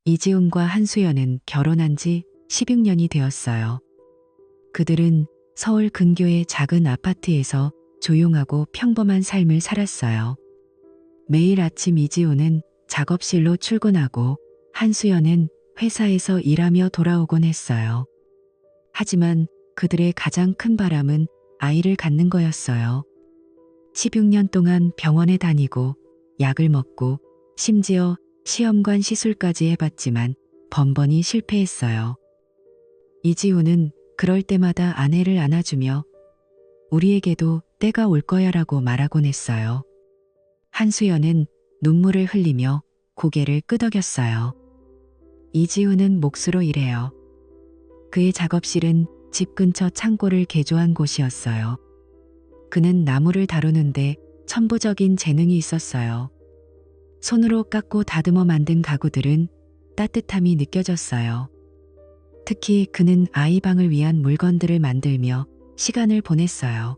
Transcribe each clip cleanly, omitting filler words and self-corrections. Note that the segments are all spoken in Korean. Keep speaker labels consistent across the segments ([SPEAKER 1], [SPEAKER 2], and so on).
[SPEAKER 1] 이지훈과 한수연은 결혼한 지 16년이 되었어요. 그들은 서울 근교의 작은 아파트에서 조용하고 평범한 삶을 살았어요. 매일 아침 이지훈은 작업실로 출근하고 한수연은 회사에서 일하며 돌아오곤 했어요. 하지만 그들의 가장 큰 바람은 아이를 갖는 거였어요. 16년 동안 병원에 다니고 약을 먹고 심지어 시험관 시술까지 해봤지만 번번이 실패했어요. 이지훈은 그럴 때마다 아내를 안아주며 우리에게도 때가 올 거야라고 말하곤 했어요. 한수연은 눈물을 흘리며 고개를 끄덕였어요. 이지훈은 몫으로 일해요. 그의 작업실은 집 근처 창고를 개조한 곳이었어요. 그는 나무를 다루는데 천부적인 재능이 있었어요. 손으로 깎고 다듬어 만든 가구들은 따뜻함이 느껴졌어요. 특히 그는 아이 방을 위한 물건들을 만들며 시간을 보냈어요.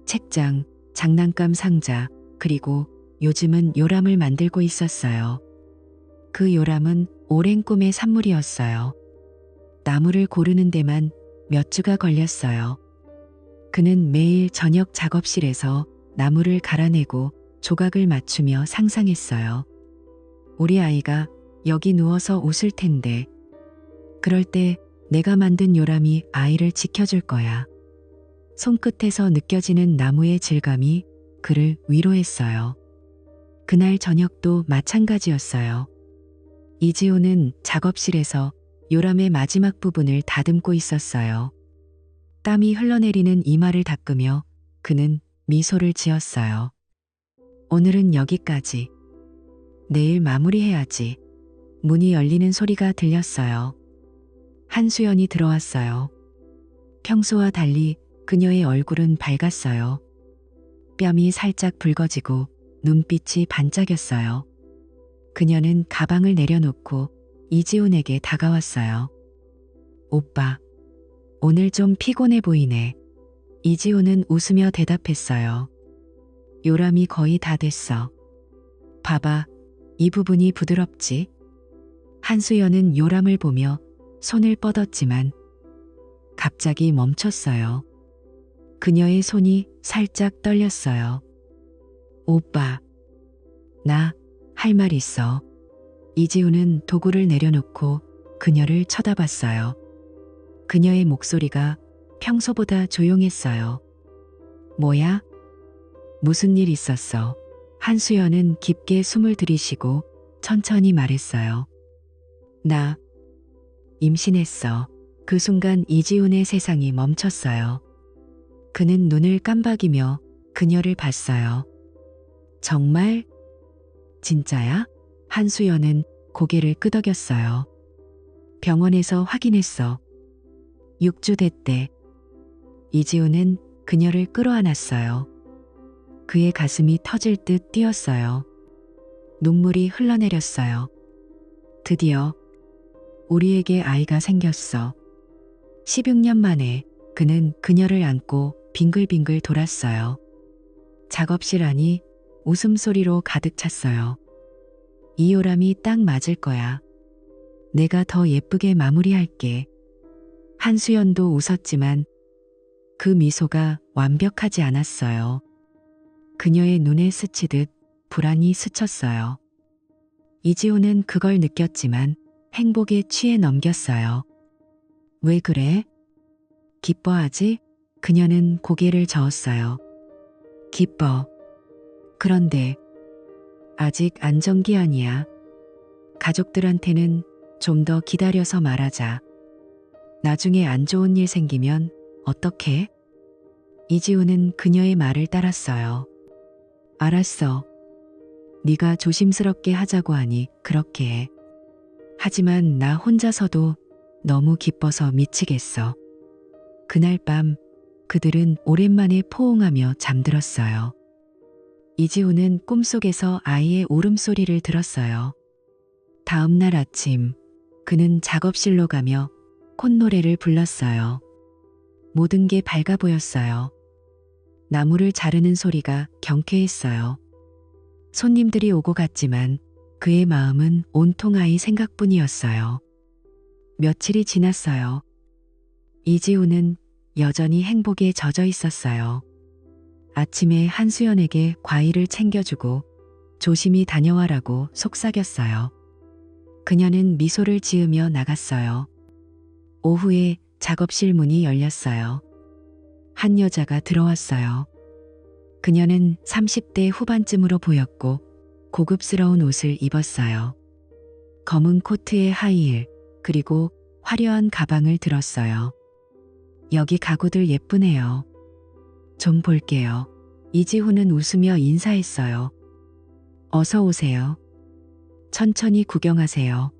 [SPEAKER 1] 책장, 장난감 상자, 그리고 요즘은 요람을 만들고 있었어요. 그 요람은 오랜 꿈의 산물이었어요. 나무를 고르는 데만 몇 주가 걸렸어요. 그는 매일 저녁 작업실에서 나무를 갈아내고 조각을 맞추며 상상했어요. 우리 아이가 여기 누워서 웃을 텐데, 그럴 때 내가 만든 요람이 아이를 지켜줄 거야. 손끝에서 느껴지는 나무의 질감이 그를 위로했어요. 그날 저녁도 마찬가지였어요. 이지호는 작업실에서 요람의 마지막 부분을 다듬고 있었어요. 땀이 흘러내리는 이마를 닦으며 그는 미소를 지었어요. 오늘은 여기까지. 내일 마무리해야지. 문이 열리는 소리가 들렸어요. 한수연이 들어왔어요. 평소와 달리 그녀의 얼굴은 밝았어요. 뺨이 살짝 붉어지고 눈빛이 반짝였어요. 그녀는 가방을 내려놓고 이지훈에게 다가왔어요. 오빠, 오늘 좀 피곤해 보이네. 이지훈은 웃으며 대답했어요. 요람이 거의 다 됐어. 봐봐, 이 부분이 부드럽지? 한수연은 요람을 보며 손을 뻗었지만 갑자기 멈췄어요. 그녀의 손이 살짝 떨렸어요. 오빠, 나 할 말 있어. 이지훈은 도구를 내려놓고 그녀를 쳐다봤어요. 그녀의 목소리가 평소보다 조용했어요. 뭐야? 무슨 일 있었어? 한수연은 깊게 숨을 들이쉬고 천천히 말했어요. 나 임신했어. 그 순간 이지훈의 세상이 멈췄어요. 그는 눈을 깜박이며 그녀를 봤어요. 정말? 진짜야? 한수연은 고개를 끄덕였어요. 병원에서 확인했어. 6주 됐대. 이지훈은 그녀를 끌어안았어요. 그의 가슴이 터질 듯 뛰었어요. 눈물이 흘러내렸어요. 드디어 우리에게 아이가 생겼어. 16년 만에 그는 그녀를 안고 빙글빙글 돌았어요. 작업실 안이 웃음소리로 가득 찼어요. 이 요람이 딱 맞을 거야. 내가 더 예쁘게 마무리할게. 한수연도 웃었지만 그 미소가 완벽하지 않았어요. 그녀의 눈에 스치듯 불안이 스쳤어요. 이지호는 그걸 느꼈지만 행복에 취해 넘겼어요. 왜 그래? 기뻐하지? 그녀는 고개를 저었어요. 기뻐. 그런데 아직 안정기한이야. 가족들한테는 좀 더 기다려서 말하자. 나중에 안 좋은 일 생기면 어떡해? 이지훈은 그녀의 말을 따랐어요. 알았어. 네가 조심스럽게 하자고 하니 그렇게 해. 하지만 나 혼자서도 너무 기뻐서 미치겠어. 그날 밤 그들은 오랜만에 포옹하며 잠들었어요. 이지훈은 꿈속에서 아이의 울음소리를 들었어요. 다음 날 아침 그는 작업실로 가며 콧노래를 불렀어요. 모든 게 밝아 보였어요. 나무를 자르는 소리가 경쾌했어요. 손님들이 오고 갔지만 그의 마음은 온통 아이 생각뿐이었어요. 며칠이 지났어요. 이지우는 여전히 행복에 젖어 있었어요. 아침에 한수연에게 과일을 챙겨주고 조심히 다녀와라고 속삭였어요. 그녀는 미소를 지으며 나갔어요. 오후에 작업실 문이 열렸어요. 한 여자가 들어왔어요. 그녀는 30대 후반쯤으로 보였고 고급스러운 옷을 입었어요. 검은 코트에 하이힐, 그리고 화려한 가방을 들었어요. 여기 가구들 예쁘네요. 좀 볼게요. 이지훈은 웃으며 인사했어요. 어서 오세요. 천천히 구경하세요.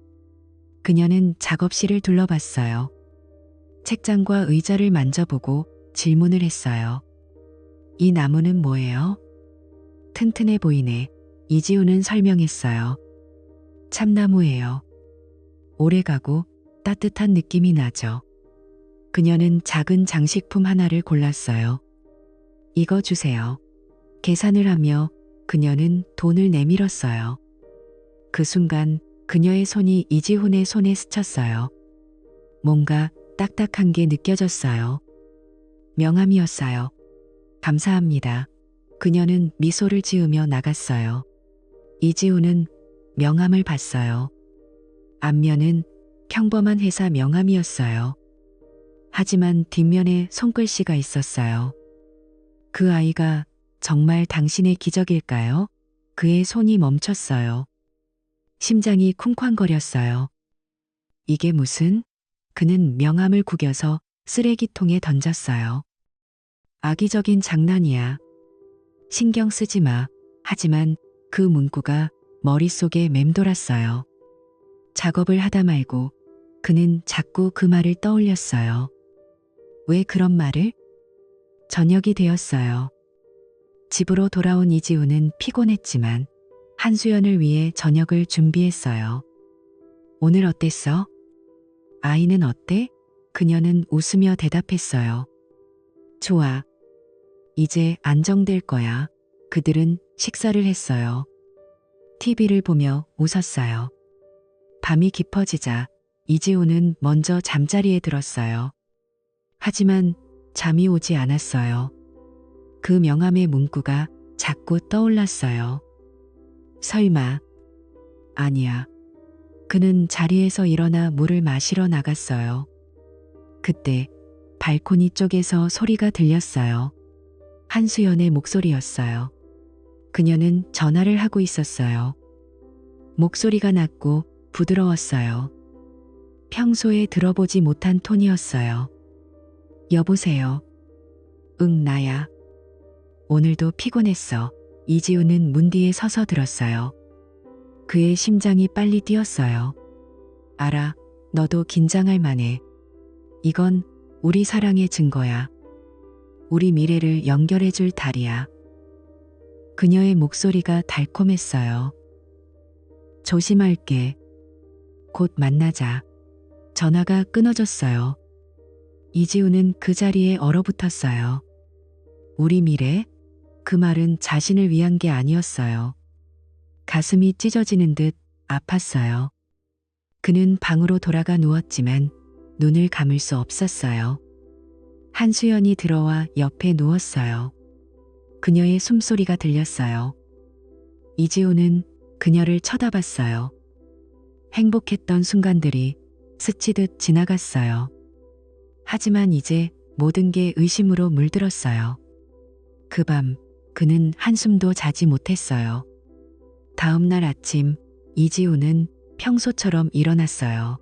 [SPEAKER 1] 그녀는 작업실을 둘러봤어요. 책장과 의자를 만져보고 질문을 했어요. 이 나무는 뭐예요? 튼튼해 보이네. 이지훈은 설명했어요. 참나무예요. 오래가고 따뜻한 느낌이 나죠. 그녀는 작은 장식품 하나를 골랐어요. 이거 주세요. 계산을 하며 그녀는 돈을 내밀었어요. 그 순간 그녀의 손이 이지훈의 손에 스쳤어요. 뭔가 딱딱한 게 느껴졌어요. 명함이었어요. 감사합니다. 그녀는 미소를 지으며 나갔어요. 이지훈은 명함을 봤어요. 앞면은 평범한 회사 명함이었어요. 하지만 뒷면에 손글씨가 있었어요. 그 아이가 정말 당신의 기적일까요? 그의 손이 멈췄어요. 심장이 쿵쾅거렸어요. 이게 무슨? 그는 명함을 구겨서 쓰레기통에 던졌어요. 악의적인 장난이야. 신경 쓰지 마. 하지만 그 문구가 머릿속에 맴돌았어요. 작업을 하다 말고 그는 자꾸 그 말을 떠올렸어요. 왜 그런 말을? 저녁이 되었어요. 집으로 돌아온 이지우는 피곤했지만 한수연을 위해 저녁을 준비했어요. 오늘 어땠어? 아이는 어때? 그녀는 웃으며 대답했어요. 좋아. 이제 안정될 거야. 그들은 식사를 했어요. TV를 보며 웃었어요. 밤이 깊어지자 이지우는 먼저 잠자리에 들었어요. 하지만 잠이 오지 않았어요. 그 명함의 문구가 자꾸 떠올랐어요. 설마. 아니야. 그는 자리에서 일어나 물을 마시러 나갔어요. 그때 발코니 쪽에서 소리가 들렸어요. 한수연의 목소리였어요. 그녀는 전화를 하고 있었어요. 목소리가 낮고 부드러웠어요. 평소에 들어보지 못한 톤이었어요. 여보세요. 응, 나야. 오늘도 피곤했어. 이지우는 문 뒤에 서서 들었어요. 그의 심장이 빨리 뛰었어요. 알아, 너도 긴장할 만해. 이건 우리 사랑의 증거야. 우리 미래를 연결해줄 달이야. 그녀의 목소리가 달콤했어요. 조심할게. 곧 만나자. 전화가 끊어졌어요. 이지우는 그 자리에 얼어붙었어요. 우리 미래? 그 말은 자신을 위한 게 아니었어요. 가슴이 찢어지는 듯 아팠어요. 그는 방으로 돌아가 누웠지만 눈을 감을 수 없었어요. 한수연이 들어와 옆에 누웠어요. 그녀의 숨소리가 들렸어요. 이지우는 그녀를 쳐다봤어요. 행복했던 순간들이 스치듯 지나갔어요. 하지만 이제 모든 게 의심으로 물들었어요. 그 밤 그는 한숨도 자지 못했어요. 다음 날 아침 이지우는 평소처럼 일어났어요.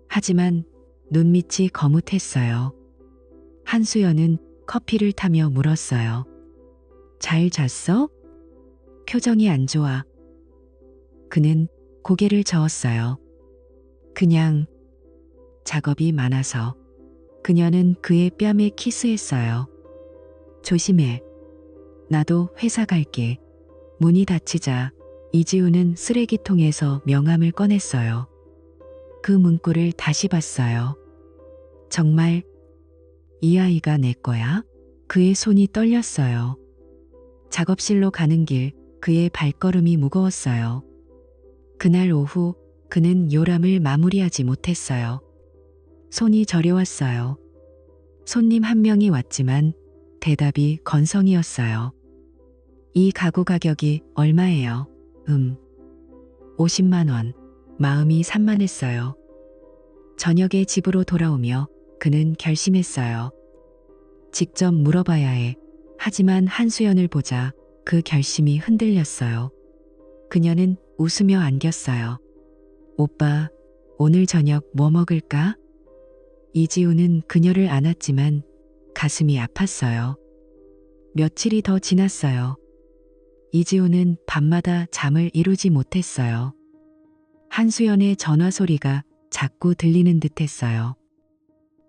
[SPEAKER 1] 하지만 눈밑이 거뭇했어요. 한수연은 커피를 타며 물었어요. 잘 잤어? 표정이 안 좋아. 그는 고개를 저었어요. 그냥 작업이 많아서. 그녀는 그의 뺨에 키스했어요. 조심해. 나도 회사 갈게. 문이 닫히자 이지우는 쓰레기통에서 명함을 꺼냈어요. 그 문구를 다시 봤어요. 정말 이 아이가 내 거야? 그의 손이 떨렸어요. 작업실로 가는 길 그의 발걸음이 무거웠어요. 그날 오후 그는 요람을 마무리하지 못했어요. 손이 저려왔어요. 손님 한 명이 왔지만 대답이 건성이었어요. 이 가구 가격이 얼마예요? 50만 원. 마음이 산만했어요. 저녁에 집으로 돌아오며 그는 결심했어요. 직접 물어봐야 해. 하지만 한수연을 보자 그 결심이 흔들렸어요. 그녀는 웃으며 안겼어요. 오빠, 오늘 저녁 뭐 먹을까? 이지우는 그녀를 안았지만 가슴이 아팠어요. 며칠이 더 지났어요. 이지우는 밤마다 잠을 이루지 못했어요. 한수연의 전화 소리가 자꾸 들리는 듯 했어요.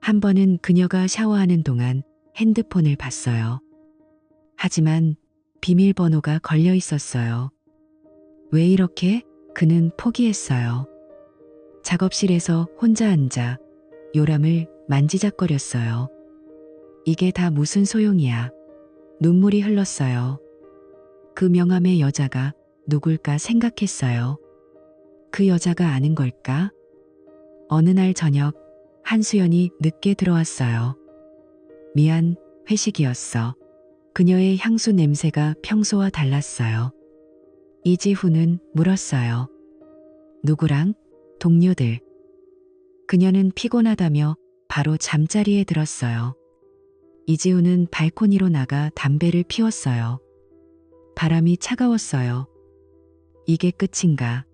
[SPEAKER 1] 한 번은 그녀가 샤워하는 동안 핸드폰을 봤어요. 하지만 비밀번호가 걸려 있었어요. 왜 이렇게? 그는 포기했어요. 작업실에서 혼자 앉아 요람을 만지작거렸어요. 이게 다 무슨 소용이야. 눈물이 흘렀어요. 그 명함의 여자가 누굴까 생각했어요. 그 여자가 아는 걸까? 어느 날 저녁 한수연이 늦게 들어왔어요. 미안, 회식이었어. 그녀의 향수 냄새가 평소와 달랐어요. 이지훈은 물었어요. 누구랑? 동료들. 그녀는 피곤하다며 바로 잠자리에 들었어요. 이지훈은 발코니로 나가 담배를 피웠어요. 바람이 차가웠어요. 이게 끝인가?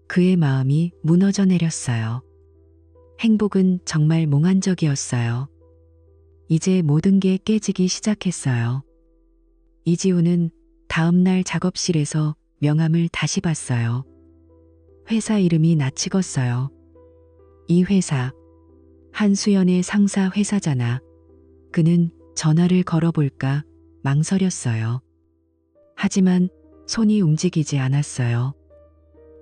[SPEAKER 1] 그의 마음이 무너져 내렸어요. 행복은 정말 몽환적이었어요. 이제 모든 게 깨지기 시작했어요. 이지우는 다음 날 작업실에서 명함을 다시 봤어요. 회사 이름이 낯익었어요. 이 회사, 한수연의 상사 회사잖아. 그는 전화를 걸어볼까 망설였어요. 하지만 손이 움직이지 않았어요.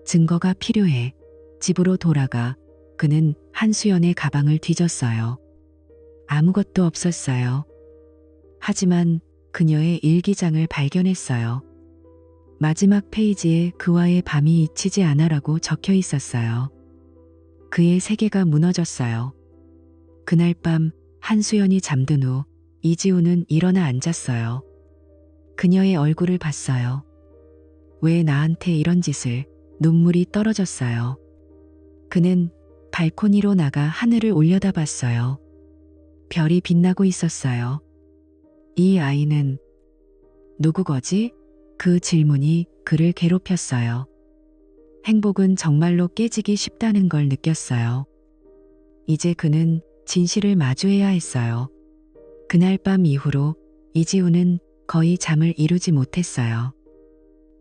[SPEAKER 1] 증거가 필요해. 집으로 돌아가 그는 한수연의 가방을 뒤졌어요. 아무것도 없었어요. 하지만 그녀의 일기장을 발견했어요. 마지막 페이지에 그와의 밤이 잊히지 않아라고 적혀 있었어요. 그의 세계가 무너졌어요. 그날 밤 한수연이 잠든 후 이지우는 일어나 앉았어요. 그녀의 얼굴을 봤어요. 왜 나한테 이런 짓을? 눈물이 떨어졌어요. 그는 발코니로 나가 하늘을 올려다봤어요. 별이 빛나고 있었어요. 이 아이는 누구거지? 그 질문이 그를 괴롭혔어요. 행복은 정말로 깨지기 쉽다는 걸 느꼈어요. 이제 그는 진실을 마주해야 했어요. 그날 밤 이후로 이지우는 거의 잠을 이루지 못했어요.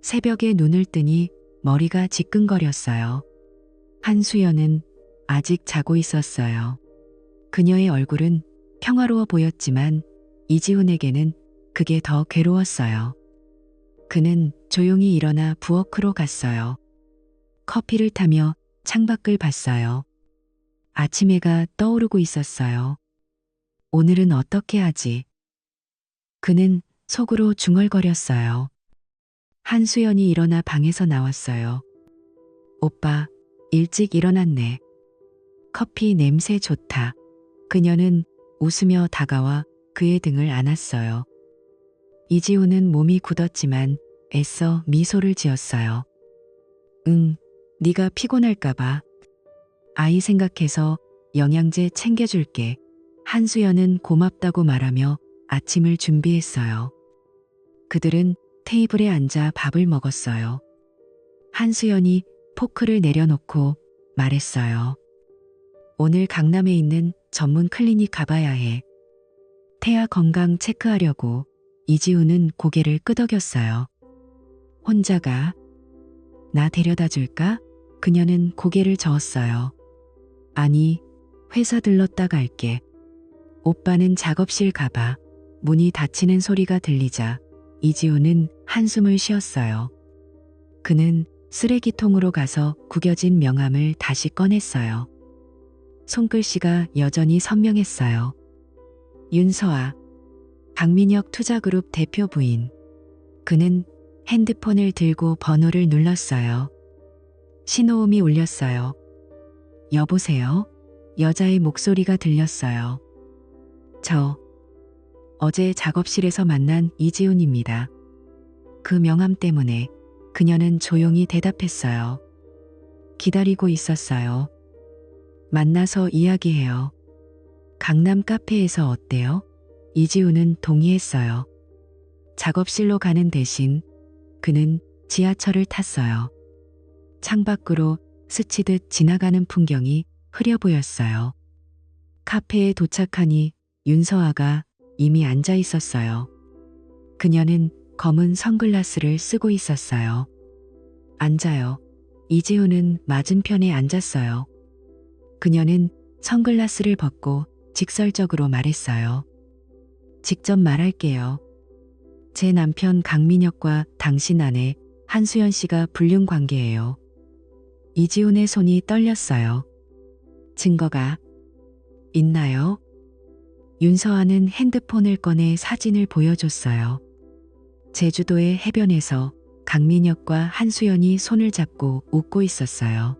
[SPEAKER 1] 새벽에 눈을 뜨니 머리가 지끈거렸어요. 한수연은 아직 자고 있었어요. 그녀의 얼굴은 평화로워 보였지만 이지훈에게는 그게 더 괴로웠어요. 그는 조용히 일어나 부엌으로 갔어요. 커피를 타며 창밖을 봤어요. 아침 해가 떠오르고 있었어요. 오늘은 어떻게 하지? 그는 속으로 중얼거렸어요. 한수연이 일어나 방에서 나왔어요. 오빠, 일찍 일어났네. 커피 냄새 좋다. 그녀는 웃으며 다가와 그의 등을 안았어요. 이지우는 몸이 굳었지만 애써 미소를 지었어요. 응, 네가 피곤할까봐. 아이 생각해서 영양제 챙겨줄게. 한수연은 고맙다고 말하며 아침을 준비했어요. 그들은 테이블에 앉아 밥을 먹었어요. 한수연이 포크를 내려놓고 말했어요. 오늘 강남에 있는 전문 클리닉 가봐야 해. 태아 건강 체크하려고. 이지우는 고개를 끄덕였어요. 혼자 가? 나 데려다 줄까? 그녀는 고개를 저었어요. 아니, 회사 들렀다 갈게. 오빠는 작업실 가봐. 문이 닫히는 소리가 들리자 이지우는 한숨을 쉬었어요. 그는 쓰레기통으로 가서 구겨진 명함을 다시 꺼냈어요. 손글씨가 여전히 선명했어요. 윤서아, 박민혁 투자그룹 대표 부인. 그는 핸드폰을 들고 번호를 눌렀어요. 신호음이 울렸어요. 여보세요? 여자의 목소리가 들렸어요. 저 어제 작업실에서 만난 이지훈입니다. 그 명함 때문에 그녀는 조용히 대답했어요. 기다리고 있었어요. 만나서 이야기해요. 강남 카페에서 어때요? 이지훈은 동의했어요. 작업실로 가는 대신 그는 지하철을 탔어요. 창밖으로 스치듯 지나가는 풍경이 흐려 보였어요. 카페에 도착하니 윤서아가 이미 앉아 있었어요. 그녀는 검은 선글라스를 쓰고 있었어요. 앉아요. 이지훈은 맞은편에 앉았어요. 그녀는 선글라스를 벗고 직설적으로 말했어요. 직접 말할게요. 제 남편 강민혁과 당신 아내 한수연 씨가 불륜 관계예요. 이지훈의 손이 떨렸어요. 증거가 있나요? 윤서아는 핸드폰을 꺼내 사진을 보여줬어요. 제주도의 해변에서 강민혁과 한수연이 손을 잡고 웃고 있었어요.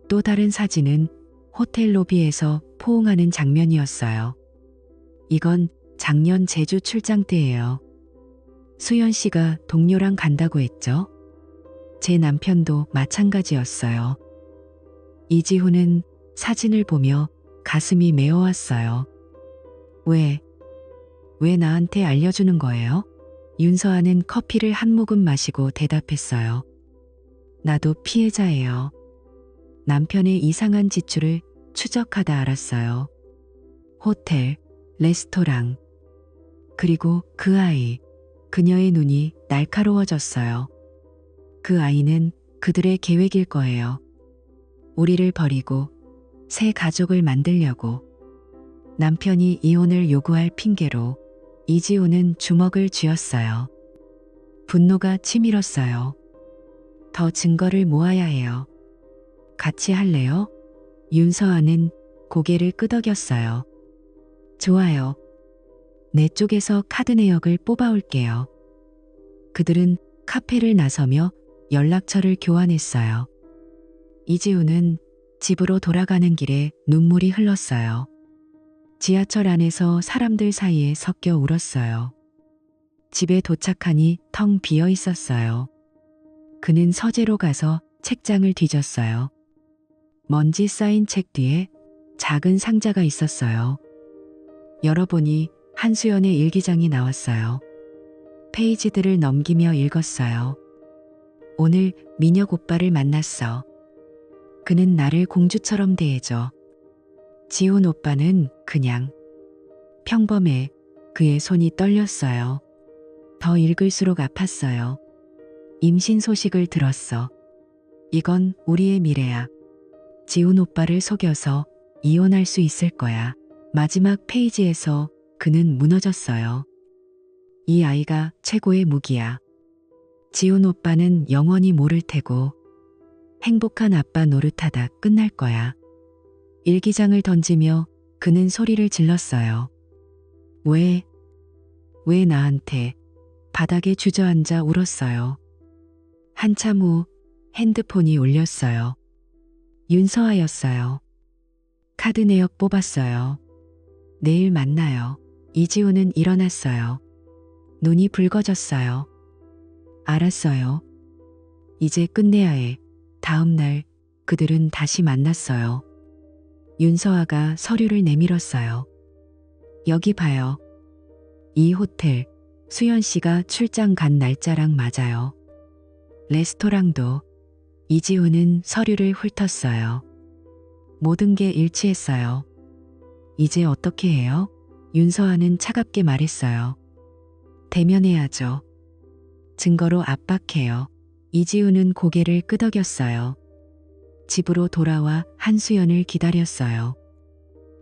[SPEAKER 1] 또 다른 사진은 호텔 로비에서 포옹하는 장면이었어요. 이건 작년 제주 출장 때예요. 수연 씨가 동료랑 간다고 했죠? 제 남편도 마찬가지였어요. 이지훈은 사진을 보며 가슴이 메어왔어요. 왜 나한테 알려주는 거예요? 윤서아는 커피를 한 모금 마시고 대답했어요. 나도 피해자예요. 남편의 이상한 지출을 추적하다 알았어요. 호텔, 레스토랑, 그리고 그 아이, 그녀의 눈이 날카로워졌어요. 그 아이는 그들의 계획일 거예요. 우리를 버리고 새 가족을 만들려고. 남편이 이혼을 요구할 핑계로 이지훈은 주먹을 쥐었어요. 분노가 치밀었어요. 더 증거를 모아야 해요. 같이 할래요? 윤서아는 고개를 끄덕였어요. 좋아요. 내 쪽에서 카드 내역을 뽑아올게요. 그들은 카페를 나서며 연락처를 교환했어요. 이지훈은 집으로 돌아가는 길에 눈물이 흘렀어요. 지하철 안에서 사람들 사이에 섞여 울었어요. 집에 도착하니 텅 비어 있었어요. 그는 서재로 가서 책장을 뒤졌어요. 먼지 쌓인 책 뒤에 작은 상자가 있었어요. 열어보니 한수연의 일기장이 나왔어요. 페이지들을 넘기며 읽었어요. 오늘 민혁 오빠를 만났어. 그는 나를 공주처럼 대해줘. 지훈 오빠는 그냥 평범해. 그의 손이 떨렸어요. 더 읽을수록 아팠어요. 임신 소식을 들었어. 이건 우리의 미래야. 지훈 오빠를 속여서 이혼할 수 있을 거야. 마지막 페이지에서 그는 무너졌어요. 이 아이가 최고의 무기야. 지훈 오빠는 영원히 모를 테고 행복한 아빠 노릇하다 끝날 거야. 일기장을 던지며 그는 소리를 질렀어요. 왜 나한테? 바닥에 주저앉아 울었어요. 한참 후 핸드폰이 울렸어요. 윤서아였어요. 카드 내역 뽑았어요. 내일 만나요. 이지훈은 일어났어요. 눈이 붉어졌어요. 알았어요. 이제 끝내야 해. 다음 날 그들은 다시 만났어요. 윤서아가 서류를 내밀었어요. 여기 봐요. 이 호텔, 수연 씨가 출장 간 날짜랑 맞아요. 레스토랑도. 이지훈은 서류를 훑었어요. 모든 게 일치했어요. 이제 어떻게 해요? 윤서아는 차갑게 말했어요. 대면해야죠. 증거로 압박해요. 이지훈은 고개를 끄덕였어요. 집으로 돌아와 한수연을 기다렸어요.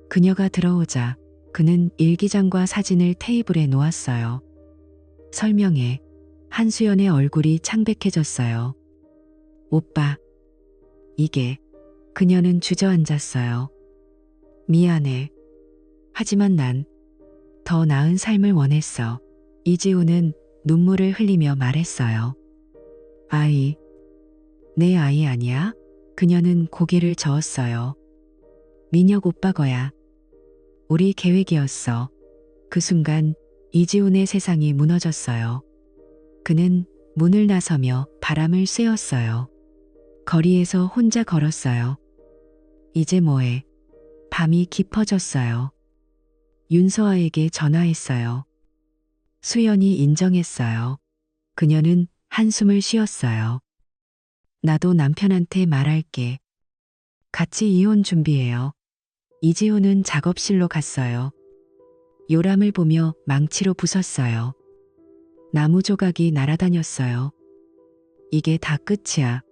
[SPEAKER 1] 그녀가 들어오자 그는 일기장과 사진을 테이블에 놓았어요. 설명해. 한수연의 얼굴이 창백해졌어요. 오빠. 이게. 그녀는 주저앉았어요. 미안해. 하지만 난 더 나은 삶을 원했어. 이지훈은 눈물을 흘리며 말했어요. 아이. 내 아이 아니야? 그녀는 고개를 저었어요. 민혁 오빠 거야. 우리 계획이었어. 그 순간 이지훈의 세상이 무너졌어요. 그는 문을 나서며 바람을 쐬었어요. 거리에서 혼자 걸었어요. 이제 뭐해? 밤이 깊어졌어요. 윤서아에게 전화했어요. 수연이 인정했어요. 그녀는 한숨을 쉬었어요. 나도 남편한테 말할게. 같이 이혼 준비해요. 이지훈은 작업실로 갔어요. 요람을 보며 망치로 부쉈어요. 나무 조각이 날아다녔어요. 이게 다 끝이야.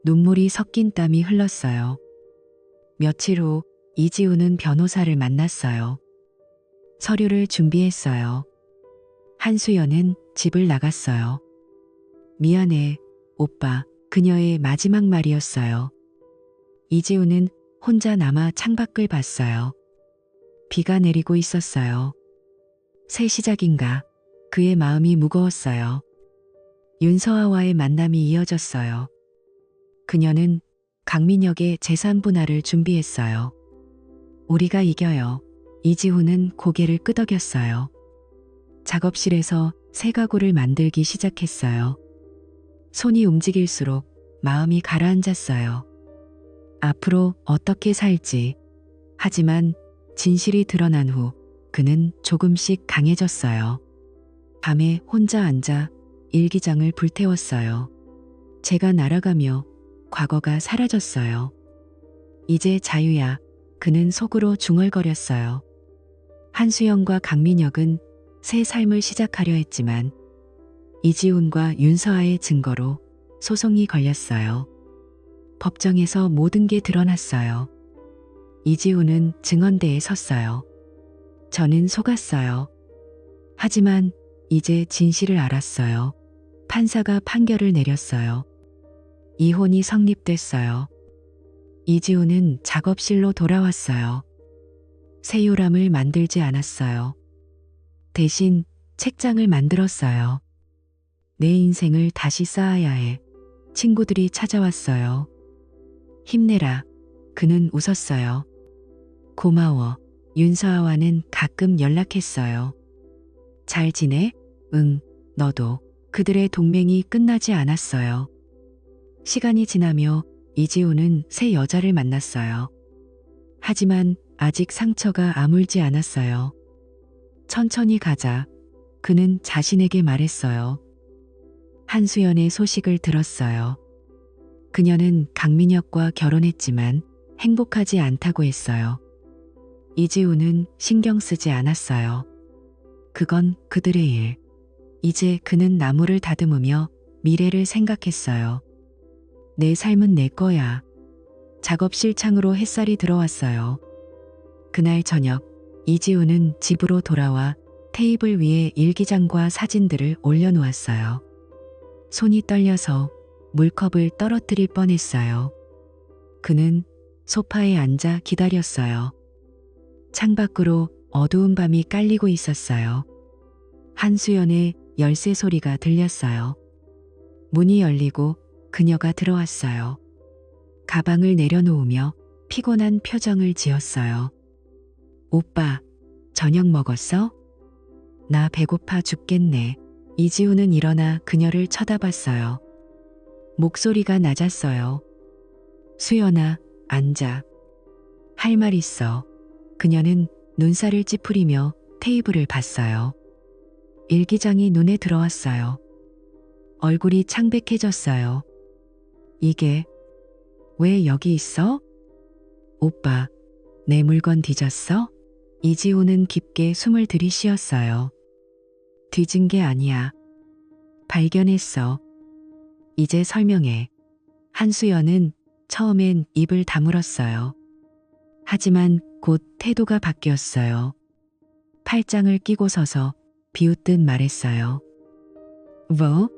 [SPEAKER 1] 눈물이 섞인 땀이 흘렀어요. 며칠 후 이지훈은 변호사를 만났어요. 서류를 준비했어요. 한수연은 집을 나갔어요. 미안해, 오빠. 그녀의 마지막 말이었어요. 이지훈은 혼자 남아 창밖을 봤어요. 비가 내리고 있었어요. 새 시작인가? 그의 마음이 무거웠어요. 윤서아와의 만남이 이어졌어요. 그녀는 강민혁의 재산 분할을 준비했어요. 우리가 이겨요. 이지훈은 고개를 끄덕였어요. 작업실에서 새 가구를 만들기 시작했어요. 손이 움직일수록 마음이 가라앉았어요. 앞으로 어떻게 살지. 하지만 진실이 드러난 후 그는 조금씩 강해졌어요. 밤에 혼자 앉아 일기장을 불태웠어요. 제가 날아가며 과거가 사라졌어요. 이제 자유야. 그는 속으로 중얼거렸어요. 한수영과 강민혁은 새 삶을 시작하려 했지만 이지훈과 윤서아의 증거로 소송이 걸렸어요. 법정에서 모든 게 드러났어요. 이지훈은 증언대에 섰어요. 저는 속았어요. 하지만 이제 진실을 알았어요. 판사가 판결을 내렸어요. 이혼이 성립됐어요. 이지훈은 작업실로 돌아왔어요. 새 요람을 만들지 않았어요. 대신 책장을 만들었어요. 내 인생을 다시 쌓아야 해. 친구들이 찾아왔어요. 힘내라. 그는 웃었어요. 고마워. 윤서아와는 가끔 연락했어요. 잘 지내? 응, 너도. 그들의 동맹이 끝나지 않았어요. 시간이 지나며 이지훈은 새 여자를 만났어요. 하지만 아직 상처가 아물지 않았어요. 천천히 가자. 그는 자신에게 말했어요. 한수연의 소식을 들었어요. 그녀는 강민혁과 결혼했지만 행복하지 않다고 했어요. 이지훈은 신경 쓰지 않았어요. 그건 그들의 일. 이제 그는 나무를 다듬으며 미래를 생각했어요. 내 삶은 내 거야. 작업실 창으로 햇살이 들어왔어요. 그날 저녁 이지훈은 집으로 돌아와 테이블 위에 일기장과 사진들을 올려놓았어요. 손이 떨려서 물컵을 떨어뜨릴 뻔했어요. 그는 소파에 앉아 기다렸어요. 창밖으로 어두운 밤이 깔리고 있었어요. 한수연의 열쇠 소리가 들렸어요. 문이 열리고 그녀가 들어왔어요. 가방을 내려놓으며 피곤한 표정을 지었어요. 오빠, 저녁 먹었어? 나 배고파 죽겠네. 이지훈은 일어나 그녀를 쳐다봤어요. 목소리가 낮았어요. 수연아, 앉아. 할 말 있어. 그녀는 눈살을 찌푸리며 테이블을 봤어요. 일기장이 눈에 들어왔어요. 얼굴이 창백해졌어요. 이게 왜 여기 있어? 오빠, 내 물건 뒤졌어? 이지훈은 깊게 숨을 들이쉬었어요. 뒤진 게 아니야. 발견했어. 이제 설명해. 한수연은 처음엔 입을 다물었어요. 하지만 곧 태도가 바뀌었어요. 팔짱을 끼고 서서 비웃듯 말했어요. 뭐?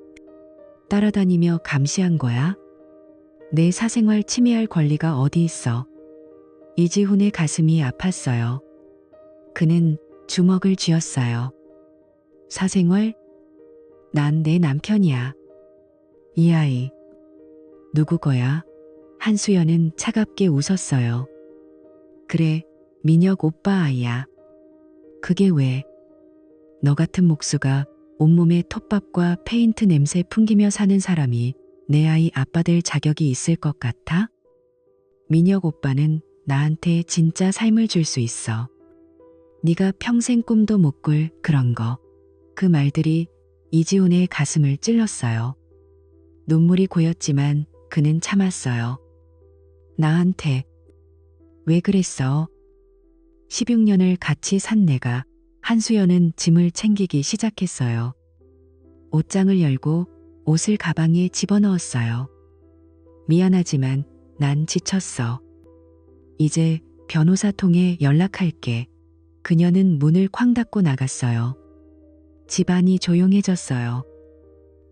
[SPEAKER 1] 따라다니며 감시한 거야? 내 사생활 침해할 권리가 어디 있어? 이지훈의 가슴이 아팠어요. 그는 주먹을 쥐었어요. 사생활? 난 내 남편이야. 이 아이. 누구 거야? 한수연은 차갑게 웃었어요. 그래, 민혁 오빠 아이야. 그게 왜? 너 같은 목수가 온몸에 톱밥과 페인트 냄새 풍기며 사는 사람이 내 아이 아빠 될 자격이 있을 것 같아? 민혁 오빠는 나한테 진짜 삶을 줄 수 있어. 네가 평생 꿈도 못 꿀 그런 거. 그 말들이 이지훈의 가슴을 찔렀어요. 눈물이 고였지만 그는 참았어요. 나한테 왜 그랬어? 16년을 같이 산 내가. 한수연은 짐을 챙기기 시작했어요. 옷장을 열고 옷을 가방에 집어넣었어요. 미안하지만 난 지쳤어. 이제 변호사 통해 연락할게. 그녀는 문을 쾅 닫고 나갔어요. 집안이 조용해졌어요.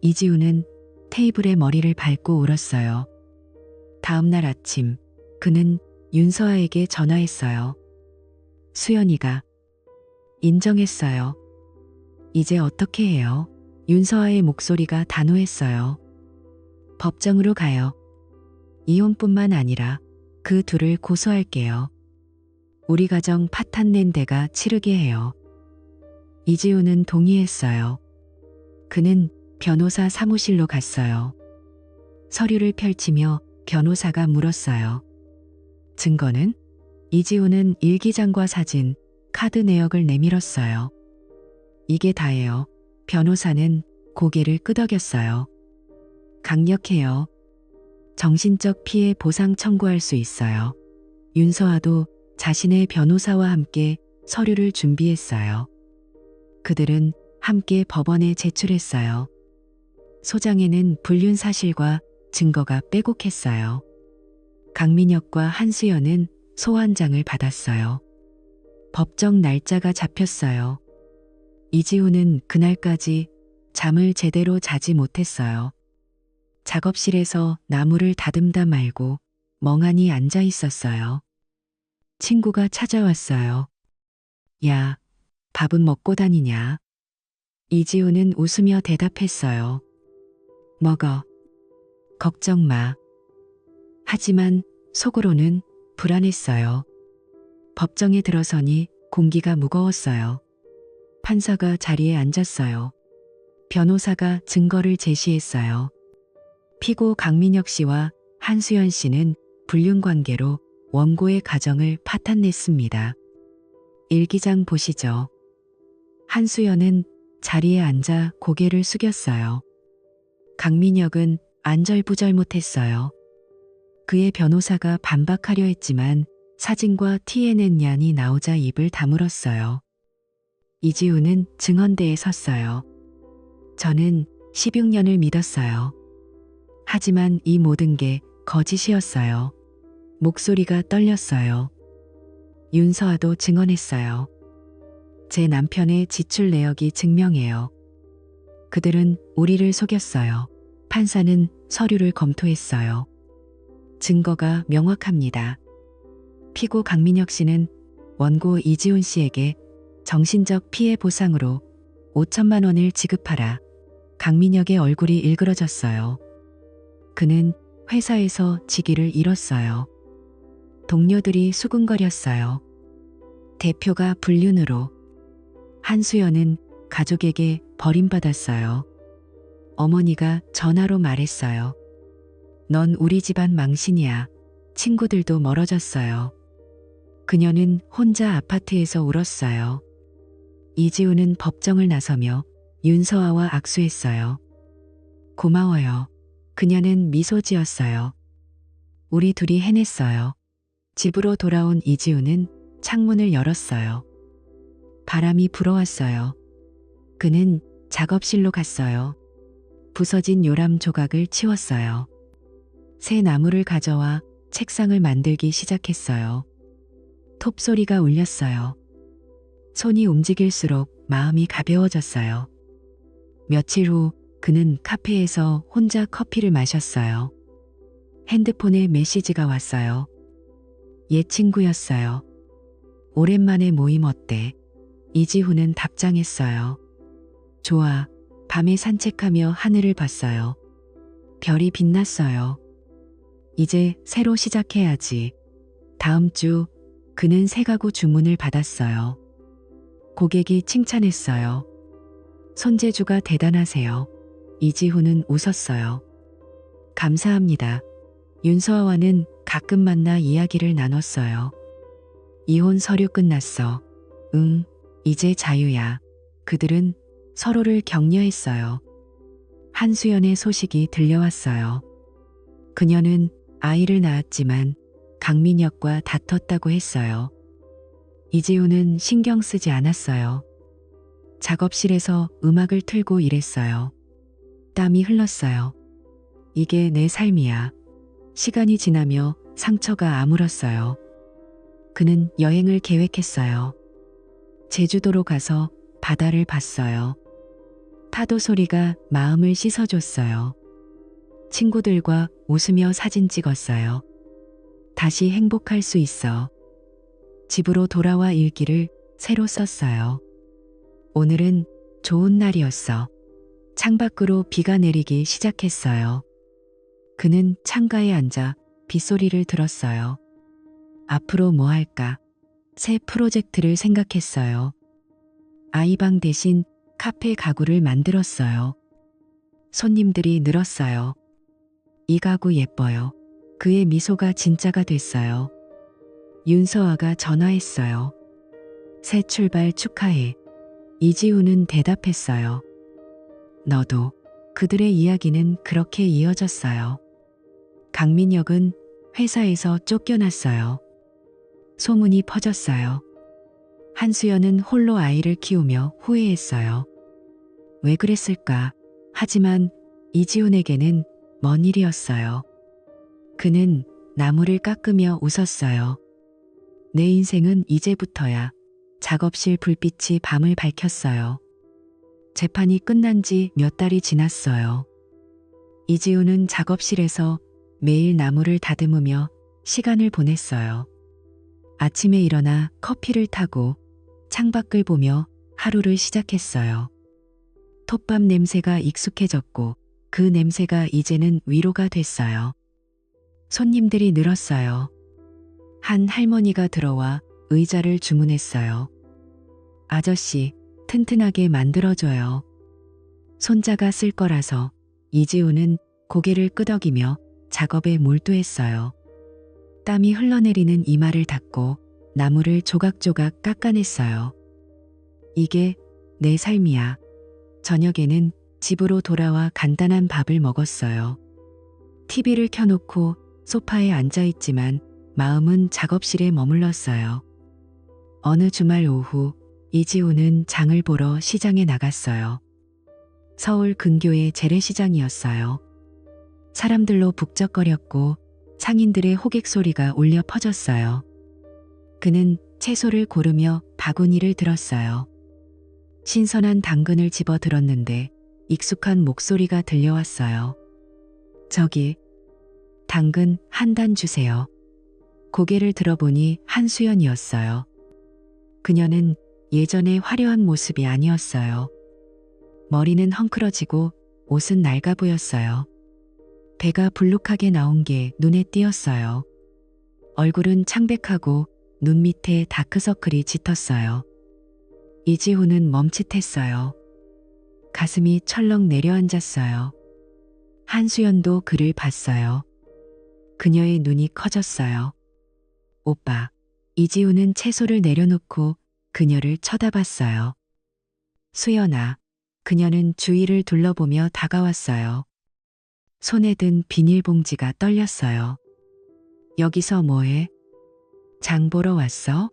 [SPEAKER 1] 이지우는 테이블에 머리를 밟고 울었어요. 다음 날 아침 그는 윤서아에게 전화했어요. 수연이가 인정했어요. 이제 어떻게 해요? 윤서아의 목소리가 단호했어요. 법정으로 가요. 이혼뿐만 아니라 그 둘을 고소할게요. 우리 가정 파탄 낸 데가 치르게 해요. 이지우는 동의했어요. 그는 변호사 사무실로 갔어요. 서류를 펼치며 변호사가 물었어요. 증거는? 이지우는 일기장과 사진, 카드 내역을 내밀었어요. 이게 다예요. 변호사는 고개를 끄덕였어요. 강력해요. 정신적 피해 보상 청구할 수 있어요. 윤서아도 자신의 변호사와 함께 서류를 준비했어요. 그들은 함께 법원에 제출했어요. 소장에는 불륜 사실과 증거가 빼곡했어요. 강민혁과 한수연은 소환장을 받았어요. 법정 날짜가 잡혔어요. 이지우는 그날까지 잠을 제대로 자지 못했어요. 작업실에서 나무를 다듬다 말고 멍하니 앉아 있었어요. 친구가 찾아왔어요. 야, 밥은 먹고 다니냐? 이지우는 웃으며 대답했어요. 먹어. 걱정 마. 하지만 속으로는 불안했어요. 법정에 들어서니 공기가 무거웠어요. 판사가 자리에 앉았어요. 변호사가 증거를 제시했어요. 피고 강민혁 씨와 한수연 씨는 불륜 관계로 원고의 가정을 파탄냈습니다. 일기장 보시죠. 한수연은 자리에 앉아 고개를 숙였어요. 강민혁은 안절부절 못했어요. 그의 변호사가 반박하려 했지만 사진과 TNN얀이 나오자 입을 다물었어요. 이지우는 증언대에 섰어요. 저는 16년을 믿었어요. 하지만 이 모든 게 거짓이었어요. 목소리가 떨렸어요. 윤서아도 증언했어요. 제 남편의 지출 내역이 증명해요. 그들은 우리를 속였어요. 판사는 서류를 검토했어요. 증거가 명확합니다. 피고 강민혁 씨는 원고 이지훈 씨에게 정신적 피해 보상으로 5천만 원을 지급하라. 강민혁의 얼굴이 일그러졌어요. 그는 회사에서 직위를 잃었어요. 동료들이 수군거렸어요. 대표가 불륜으로. 한수연은 가족에게 버림받았어요. 어머니가 전화로 말했어요. 넌 우리 집안 망신이야. 친구들도 멀어졌어요. 그녀는 혼자 아파트에서 울었어요. 이지우는 법정을 나서며 윤서아와 악수했어요. 고마워요. 그녀는 미소 지었어요. 우리 둘이 해냈어요. 집으로 돌아온 이지우는 창문을 열었어요. 바람이 불어왔어요. 그는 작업실로 갔어요. 부서진 요람 조각을 치웠어요. 새 나무를 가져와 책상을 만들기 시작했어요. 톱소리가 울렸어요. 손이 움직일수록 마음이 가벼워졌어요. 며칠 후 그는 카페에서 혼자 커피를 마셨어요. 핸드폰에 메시지가 왔어요. 옛 친구였어요. 오랜만에 모임 어때? 이지훈은 답장했어요. 좋아. 밤에 산책하며 하늘을 봤어요. 별이 빛났어요. 이제 새로 시작해야지. 다음 주 그는 새 가구 주문을 받았어요. 고객이 칭찬했어요. 손재주가 대단하세요. 이지훈은 웃었어요. 감사합니다. 윤서아와는 가끔 만나 이야기를 나눴어요. 이혼 서류 끝났어. 응, 이제 자유야. 그들은 서로를 격려했어요. 한수연의 소식이 들려왔어요. 그녀는 아이를 낳았지만 강민혁과 다퉜다고 했어요. 이지훈은 신경 쓰지 않았어요. 작업실에서 음악을 틀고 일했어요. 땀이 흘렀어요. 이게 내 삶이야. 시간이 지나며 상처가 아물었어요. 그는 여행을 계획했어요. 제주도로 가서 바다를 봤어요. 파도 소리가 마음을 씻어줬어요. 친구들과 웃으며 사진 찍었어요. 다시 행복할 수 있어. 집으로 돌아와 일기를 새로 썼어요. 오늘은 좋은 날이었어. 창밖으로 비가 내리기 시작했어요. 그는 창가에 앉아 빗소리를 들었어요. 앞으로 뭐 할까? 새 프로젝트를 생각했어요. 아이방 대신 카페 가구를 만들었어요. 손님들이 늘었어요. 이 가구 예뻐요. 그의 미소가 진짜가 됐어요. 윤서아가 전화했어요. 새 출발 축하해. 이지훈은 대답했어요. 너도. 그들의 이야기는 그렇게 이어졌어요. 강민혁은 회사에서 쫓겨났어요. 소문이 퍼졌어요. 한수연은 홀로 아이를 키우며 후회했어요. 왜 그랬을까? 하지만 이지훈에게는 먼 일이었어요. 그는 나무를 깎으며 웃었어요. 내 인생은 이제부터야. 작업실 불빛이 밤을 밝혔어요. 재판이 끝난 지 몇 달이 지났어요. 이지훈은 작업실에서 매일 나무를 다듬으며 시간을 보냈어요. 아침에 일어나 커피를 타고 창밖을 보며 하루를 시작했어요. 톱밥 냄새가 익숙해졌고 그 냄새가 이제는 위로가 됐어요. 손님들이 늘었어요. 한 할머니가 들어와 의자를 주문했어요. 아저씨, 튼튼하게 만들어줘요. 손자가 쓸 거라서. 이지훈은 고개를 끄덕이며 작업에 몰두했어요. 땀이 흘러내리는 이마를 닦고 나무를 조각조각 깎아냈어요. 이게 내 삶이야. 저녁에는 집으로 돌아와 간단한 밥을 먹었어요. TV를 켜놓고 소파에 앉아있지만 마음은 작업실에 머물렀어요. 어느 주말 오후 이지훈은 장을 보러 시장에 나갔어요. 서울 근교의 재래시장이었어요. 사람들로 북적거렸고 상인들의 호객 소리가 울려 퍼졌어요. 그는 채소를 고르며 바구니를 들었어요. 신선한 당근을 집어 들었는데 익숙한 목소리가 들려왔어요. 저기, 당근 한 단 주세요. 고개를 들어보니 한수연이었어요. 그녀는 예전의 화려한 모습이 아니었어요. 머리는 헝클어지고 옷은 낡아 보였어요. 배가 불룩하게 나온 게 눈에 띄었어요. 얼굴은 창백하고 눈 밑에 다크서클이 짙었어요. 이지훈은 멈칫했어요. 가슴이 철렁 내려앉았어요. 한수연도 그를 봤어요. 그녀의 눈이 커졌어요. 오빠. 이지훈은 채소를 내려놓고 그녀를 쳐다봤어요. 수연아. 그녀는 주위를 둘러보며 다가왔어요. 손에 든 비닐봉지가 떨렸어요. 여기서 뭐해? 장 보러 왔어?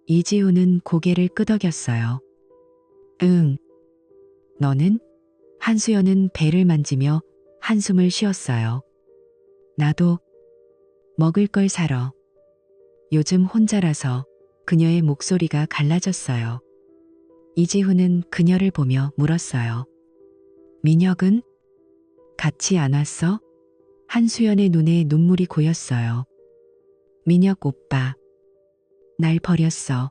[SPEAKER 1] 이지훈은 고개를 끄덕였어요. 응. 너는? 한수연은 배를 만지며 한숨을 쉬었어요. 나도 먹을 걸 사러. 요즘 혼자라서. 그녀의 목소리가 갈라졌어요. 이지훈은 그녀를 보며 물었어요. 민혁은? 같이 안 왔어? 한수연의 눈에 눈물이 고였어요. 민혁 오빠. 날 버렸어.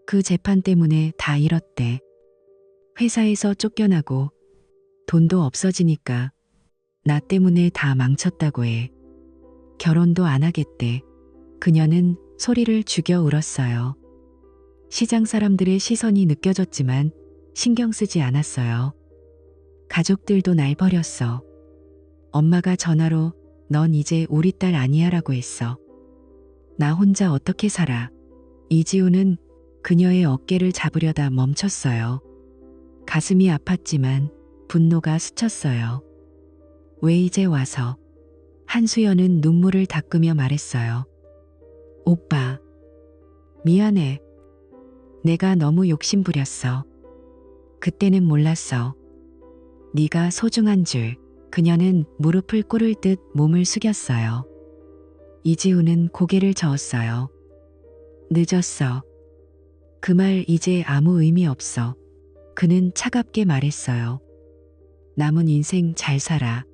[SPEAKER 1] 그 재판 때문에 다 잃었대. 회사에서 쫓겨나고 돈도 없어지니까 나 때문에 다 망쳤다고 해. 결혼도 안 하겠대. 그녀는 소리를 죽여 울었어요. 시장 사람들의 시선이 느껴졌지만 신경 쓰지 않았어요. 가족들도 날 버렸어. 엄마가 전화로 넌 이제 우리 딸 아니야 라고 했어. 나 혼자 어떻게 살아. 이지우는 그녀의 어깨를 잡으려다 멈췄어요. 가슴이 아팠지만 분노가 스쳤어요. 왜 이제 와서? 한수연은 눈물을 닦으며 말했어요. 오빠, 미안해. 내가 너무 욕심부렸어. 그때는 몰랐어. 네가 소중한 줄. 그녀는 무릎을 꿇을 듯 몸을 숙였어요. 이지우는 고개를 저었어요. 늦었어. 그 말 이제 아무 의미 없어. 그는 차갑게 말했어요. 남은 인생 잘 살아.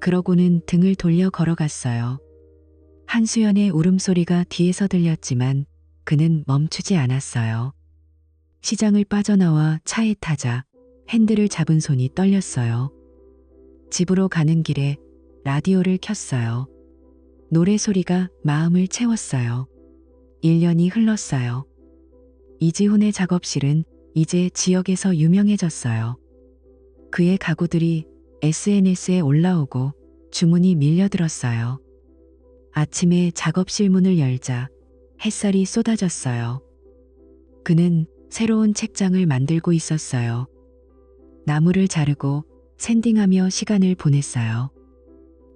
[SPEAKER 1] 그러고는 등을 돌려 걸어갔어요. 한수연의 울음소리가 뒤에서 들렸지만 그는 멈추지 않았어요. 시장을 빠져나와 차에 타자 핸들을 잡은 손이 떨렸어요. 집으로 가는 길에 라디오를 켰어요. 노래소리가 마음을 채웠어요. 1년이 흘렀어요. 이지훈의 작업실은 이제 지역에서 유명해졌어요. 그의 가구들이 SNS에 올라오고 주문이 밀려들었어요. 아침에 작업실 문을 열자 햇살이 쏟아졌어요. 그는 새로운 책장을 만들고 있었어요. 나무를 자르고 샌딩하며 시간을 보냈어요.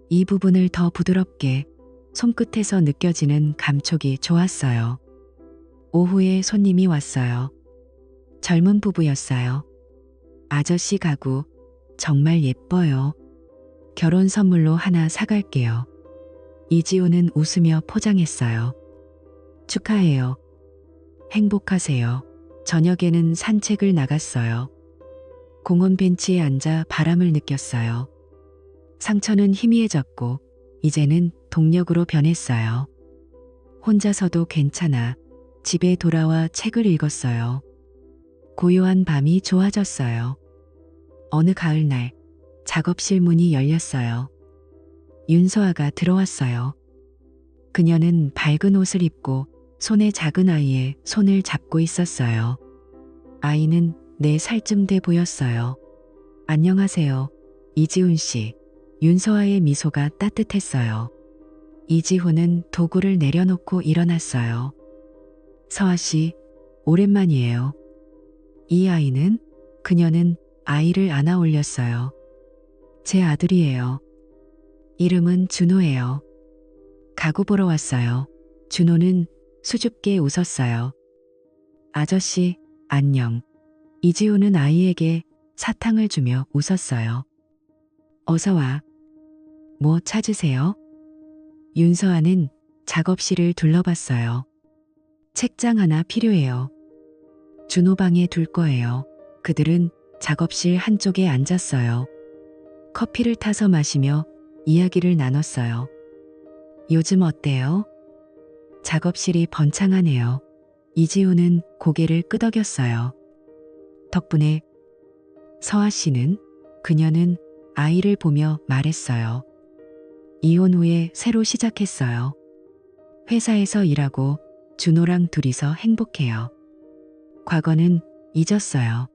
[SPEAKER 1] 이 부분을 더 부드럽게 손끝에서 느껴지는 감촉이 좋았어요. 오후에 손님이 왔어요. 젊은 부부였어요. 아저씨 가구 정말 예뻐요. 결혼 선물로 하나 사갈게요. 이지우는 웃으며 포장했어요. 축하해요. 행복하세요. 저녁에는 산책을 나갔어요. 공원 벤치에 앉아 바람을 느꼈어요. 상처는 희미해졌고 이제는 동력으로 변했어요. 혼자서도 괜찮아. 집에 돌아와 책을 읽었어요. 고요한 밤이 좋아졌어요. 어느 가을날 작업실 문이 열렸어요. 윤서아가 들어왔어요. 그녀는 밝은 옷을 입고 손에 작은 아이의 손을 잡고 있었어요. 아이는 4살쯤 돼 보였어요. 안녕하세요. 이지훈 씨. 윤서아의 미소가 따뜻했어요. 이지훈은 도구를 내려놓고 일어났어요. 서아 씨, 오랜만이에요. 이 아이는? 그녀는 아이를 안아 올렸어요. 제 아들이에요. 이름은 준호예요. 가구 보러 왔어요. 준호는 수줍게 웃었어요. 아저씨, 안녕. 이지우는 아이에게 사탕을 주며 웃었어요. 어서 와. 뭐 찾으세요? 윤서아는 작업실을 둘러봤어요. 책장 하나 필요해요. 준호 방에 둘 거예요. 그들은 작업실 한쪽에 앉았어요. 커피를 타서 마시며 이야기를 나눴어요. 요즘 어때요? 작업실이 번창하네요. 이지우는 고개를 끄덕였어요. 덕분에. 서아 씨는? 그녀는 아이를 보며 말했어요. 이혼 후에 새로 시작했어요. 회사에서 일하고 준호랑 둘이서 행복해요. 과거는 잊었어요.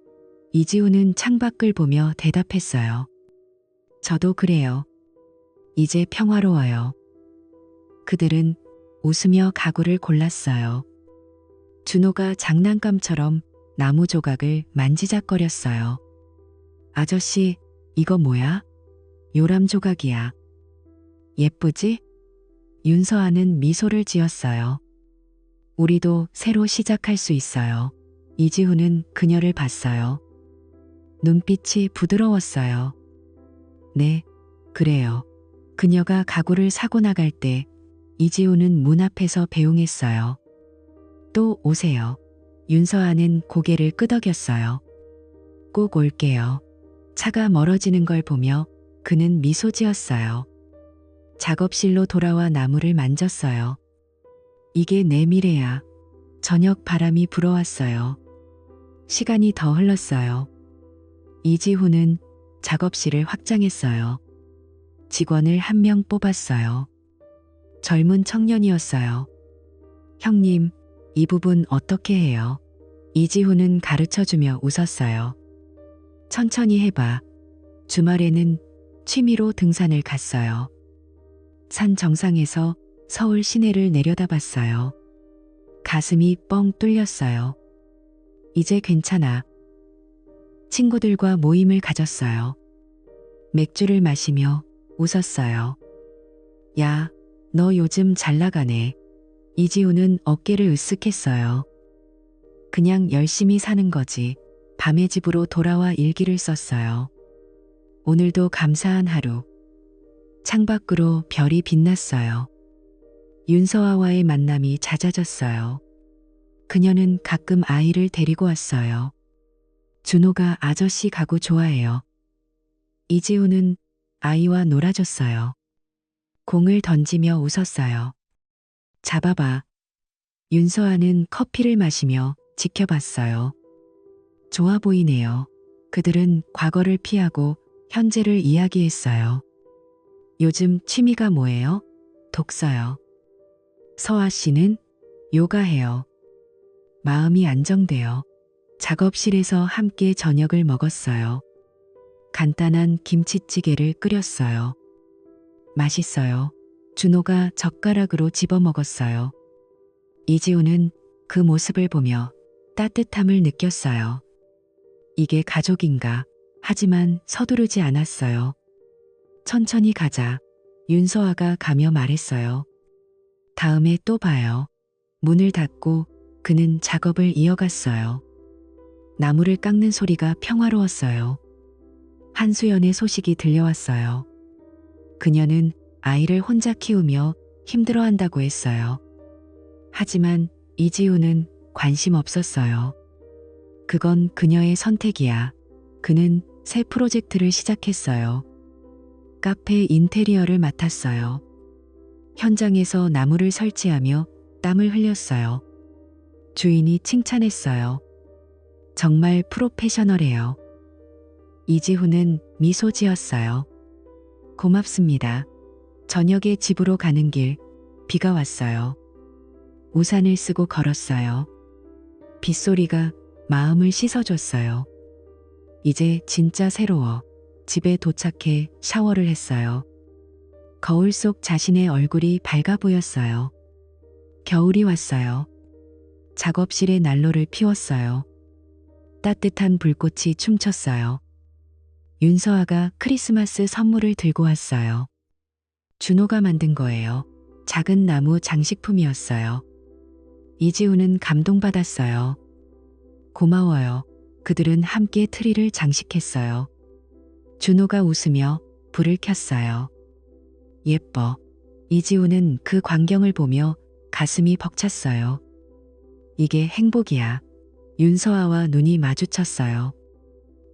[SPEAKER 1] 이지우는 창밖을 보며 대답했어요. 저도 그래요. 이제 평화로워요. 그들은 웃으며 가구를 골랐어요. 준호가 장난감처럼 나무 조각을 만지작거렸어요. 아저씨, 이거 뭐야? 요람 조각이야. 예쁘지? 윤서아는 미소를 지었어요. 우리도 새로 시작할 수 있어요. 이지훈은 그녀를 봤어요. 눈빛이 부드러웠어요. 네, 그래요. 그녀가 가구를 사고 나갈 때 이지훈은 문 앞에서 배웅했어요. 또 오세요. 윤서아는 고개를 끄덕였어요. 꼭 올게요. 차가 멀어지는 걸 보며 그는 미소 지었어요. 작업실로 돌아와 나무를 만졌어요. 이게 내 미래야. 저녁 바람이 불어왔어요. 시간이 더 흘렀어요. 이지훈은 작업실을 확장했어요. 직원을 1명 뽑았어요. 젊은 청년이었어요. 형님, 이 부분 어떻게 해요? 이지훈은 가르쳐주며 웃었어요. 천천히 해봐. 주말에는 취미로 등산을 갔어요. 산 정상에서 서울 시내를 내려다봤어요. 가슴이 뻥 뚫렸어요. 이제 괜찮아. 친구들과 모임을 가졌어요. 맥주를 마시며 웃었어요. 야, 너 요즘 잘 나가네. 이지훈은 어깨를 으쓱했어요. 그냥 열심히 사는 거지. 밤에 집으로 돌아와 일기를 썼어요. 오늘도 감사한 하루. 창밖으로 별이 빛났어요. 윤서아와의 만남이 잦아졌어요. 그녀는 가끔 아이를 데리고 왔어요. 준호가 아저씨 가구 좋아해요. 이지훈은 아이와 놀아줬어요. 공을 던지며 웃었어요. 잡아봐. 윤서아는 커피를 마시며 지켜봤어요. 좋아 보이네요. 그들은 과거를 피하고 현재를 이야기했어요. 요즘 취미가 뭐예요? 독서요. 서아 씨는 요가해요. 마음이 안정돼요. 작업실에서 함께 저녁을 먹었어요. 간단한 김치찌개를 끓였어요. 맛있어요. 준호가 젓가락으로 집어 먹었어요. 이지훈은 그 모습을 보며 따뜻함을 느꼈어요. 이게 가족인가? 하지만 서두르지 않았어요. 천천히 가자. 윤서아가 가며 말했어요. 다음에 또 봐요. 문을 닫고 그는 작업을 이어갔어요. 나무를 깎는 소리가 평화로웠어요. 한수연의 소식이 들려왔어요. 그녀는 아이를 혼자 키우며 힘들어한다고 했어요. 하지만 이지훈은 관심 없었어요. 그건 그녀의 선택이야. 그는 새 프로젝트를 시작했어요. 카페 인테리어를 맡았어요. 현장에서 나무를 설치하며 땀을 흘렸어요. 주인이 칭찬했어요. 정말 프로페셔널해요. 이지훈은 미소 지었어요. 고맙습니다. 저녁에 집으로 가는 길, 비가 왔어요. 우산을 쓰고 걸었어요. 빗소리가 마음을 씻어줬어요. 이제 진짜 새로워. 집에 도착해 샤워를 했어요. 거울 속 자신의 얼굴이 밝아 보였어요. 겨울이 왔어요. 작업실에 난로를 피웠어요. 따뜻한 불꽃이 춤췄어요. 윤서아가 크리스마스 선물을 들고 왔어요. 준호가 만든 거예요. 작은 나무 장식품이었어요. 이지훈은 감동받았어요. 고마워요. 그들은 함께 트리를 장식했어요. 준호가 웃으며 불을 켰어요. 예뻐. 이지훈은 그 광경을 보며 가슴이 벅찼어요. 이게 행복이야. 윤서아와 눈이 마주쳤어요.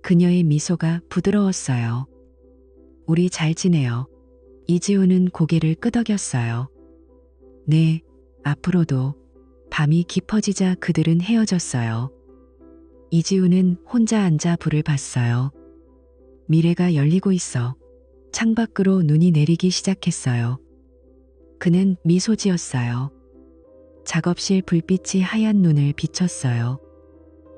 [SPEAKER 1] 그녀의 미소가 부드러웠어요. 우리 잘 지내요. 이지훈은 고개를 끄덕였어요. 네, 앞으로도. 밤이 깊어지자 그들은 헤어졌어요. 이지훈은 혼자 앉아 불을 봤어요. 미래가 열리고 있어. 창밖으로 눈이 내리기 시작했어요. 그는 미소 지었어요. 작업실 불빛이 하얀 눈을 비췄어요.